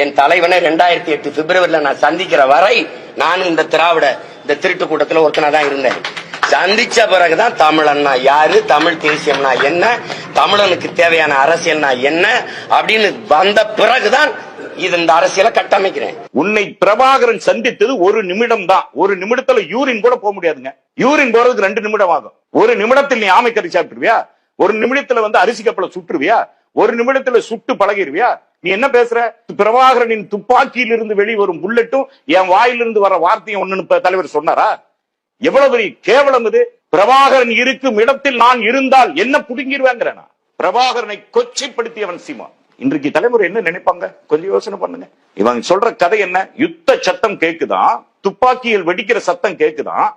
என் தலைவனை 2008 பிப்ரவரியில நான் சந்திக்கிற வரை நானும் இந்த திருட்டு கூட்டத்தில் ஒருத்தனா தான் இருந்தேன். சந்திச்ச பிறகுதான் தமிழன்னா யாரு, தமிழ் தேசியம்னா என்ன, தமிழனுக்கு தேவையான அரசியல்னா என்ன அப்படின்னு வந்த பிறகுதான் இந்த அரசியலை கட்டமைக்கிறேன். உன்னை பிரபாகரன் சந்தித்தது ஒரு நிமிடம் தான். ஒரு நிமிடத்துல யூரின் கூட போக முடியாதுங்க. யூரின் போறதுக்கு 2 நிமிடம் ஆகும். ஒரு நிமிடத்தில் நீ ஆமை கறி சாப்பிட்டுருவியா? ஒரு நிமிடத்துல அரிசி கப்பலை சுட்டுருவியா? ஒரு நிமிடத்துல சுட்டு பழகிருவியா? நீ என்ன பேசுற? பிரபாகரனின் துப்பாக்கியில் இருந்து வெளிவரும் புல்லட்டும் என் வாயிலிருந்து வர வார்த்தையும் ஒண்ணு தலைவர் சொன்னாரா? எவ்வளவு பெரிய கேவலம் இது! பிரபாகரன் இருக்கும் இடத்தில் நான் இருந்தால் என்ன புடுங்கிடுவேங்கிறேன். பிரபாகரனை கொச்சைப்படுத்தியவன் சீமான். இன்றைக்கு தலைமுறை என்ன நினைப்பாங்க? கொஞ்சம் யோசனை பண்ணுங்க. இவன் சொல்ற கதை என்ன? யுத்த சத்தம் கேக்குதான், துப்பாக்கியில் வெடிக்கிற சத்தம் கேக்குதான்.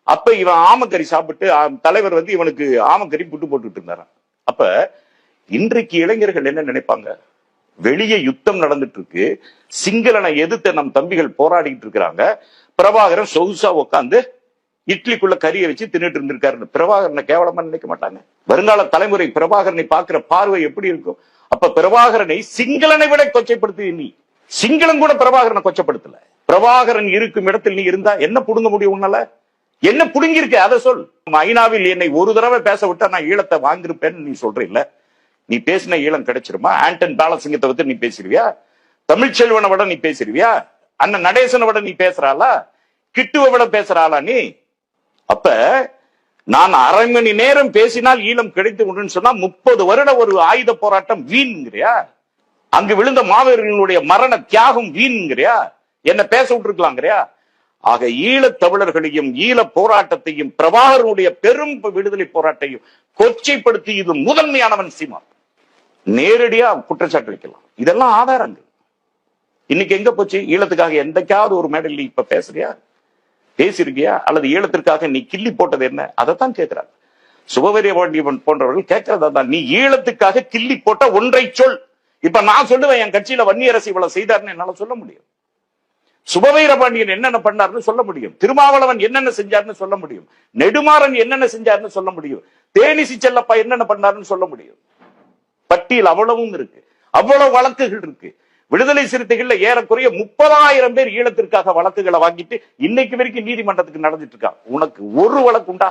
அப்ப இவன் ஆமக்கறி சாப்பிட்டு தலைவர் இவனுக்கு ஆமக்கறி புட்டு போட்டுட்டு இருந்தாரான். அப்ப இன்றைக்கு இளைஞர்கள் என்ன நினைப்பாங்க? வெளியே யுத்தம் நடந்துட்டு இருக்கு, சிங்களனை எதிர்த்து நம் தம்பிகள் போராடிட்டு இருக்கிறாங்க. பிரபாகரன் சொகுசா உட்காந்து இட்லிக்குள்ள கறியை வச்சு தின்னுட்டு இருந்திருக்காரு. பிரபாகரனை கேவலமா நினைக்க மாட்டாங்க. வருங்கால தலைமுறை பிரபாகரனை பார்க்கிற பார்வை எப்படி இருக்கும்? அப்ப பிரபாகரனை சிங்களனை விட கொச்சைப்படுத்தி நீ. சிங்களம் கூட பிரபாகரனை கொச்சப்படுத்தல. பிரபாகரன் இருக்கும் இடத்தில் நீ இருந்தா என்ன புடுங்க முடியும்? உன்னால என்ன புடுங்கி இருக்க அதை சொல். ஐநாவில் என்னை ஒரு தடவை பேச விட்டா நான் ஈழத்தை வாங்கிருப்பேன்னு நீ சொல்ற இல்ல? நீ பேசின ஈழம் கிடைச்சிருமா? ஆண்டன் பாலசிங்கத்தை விட்டு நீ பேசிருவியா? தமிழ்ச்செல்வனை விட நீ பேசிருவியா? அண்ணன் நடேசனை விட நீ பேசுறாளா? கிட்டுவை விட பேசுறாளா நீ? அப்ப நான் அரை மணி நேரம் பேசினால் ஈழம் கிடைத்து சொன்னா 30 வருட ஒரு ஆயுத போராட்டம் வீண்ங்கிறியா? அங்கு விழுந்த மாவீரர்களுடைய மரண தியாகம் வீண்ங்கிறியா? என்ன பேச விட்டுருக்கலாங்கிறியா? ஆக ஈழத் தமிழர்களையும் ஈழ போராட்டத்தையும் பிரபாகரனுடைய பெரும் விடுதலை போராட்டையும் கொச்சைப்படுத்தி இது முதன்மையானவன் சீமான். நேரடியா குற்றச்சாட்டு வைக்கலாம். இதெல்லாம் ஆதாரங்கள். இன்னைக்கு எங்க போச்சு? ஈழத்துக்காக எந்தைக்காவது ஒரு மேடையில் இப்ப பேசுறியா? பேசிருக்கியா? அல்லது ஈழத்திற்காக நீ கிள்ளி போட்டது என்ன? அதைத்தான் கேட்கிறாங்க. சுபவீர பாண்டியன் போன்றவர்கள் கேட்கிறதா தான். நீ ஈழத்துக்காக கிள்ளி போட்ட ஒன்றை சொல். இப்ப நான் சொல்லுவேன், என் கட்சியில வன்னியரசு இவ்வளவு செய்தார்னு என்னால சொல்ல முடியும். சுபவீர பாண்டியன் என்னென்ன பண்ணாருன்னு சொல்ல முடியும். திருமாவளவன் என்னென்ன செஞ்சாருன்னு சொல்ல முடியும். நெடுமாறன் என்னென்ன செஞ்சாருன்னு சொல்ல முடியும். தேனிசி செல்லப்பா என்னென்ன பண்ணாருன்னு சொல்ல முடியும். பட்டியல் அவ்வளவும் இருக்கு. அவ்வளவு வழக்குகள் இருக்கு. விடுதலை சிறுத்தைகள்ல ஏறக்குறைய 30,000 பேர் ஈழத்திற்காக வழக்குகளை வாங்கிட்டு இன்னைக்கு வரைக்கும் நீதிமன்றத்துக்கு நடந்துட்டு இருக்கா. உனக்கு ஒரு வழக்கு உண்டா?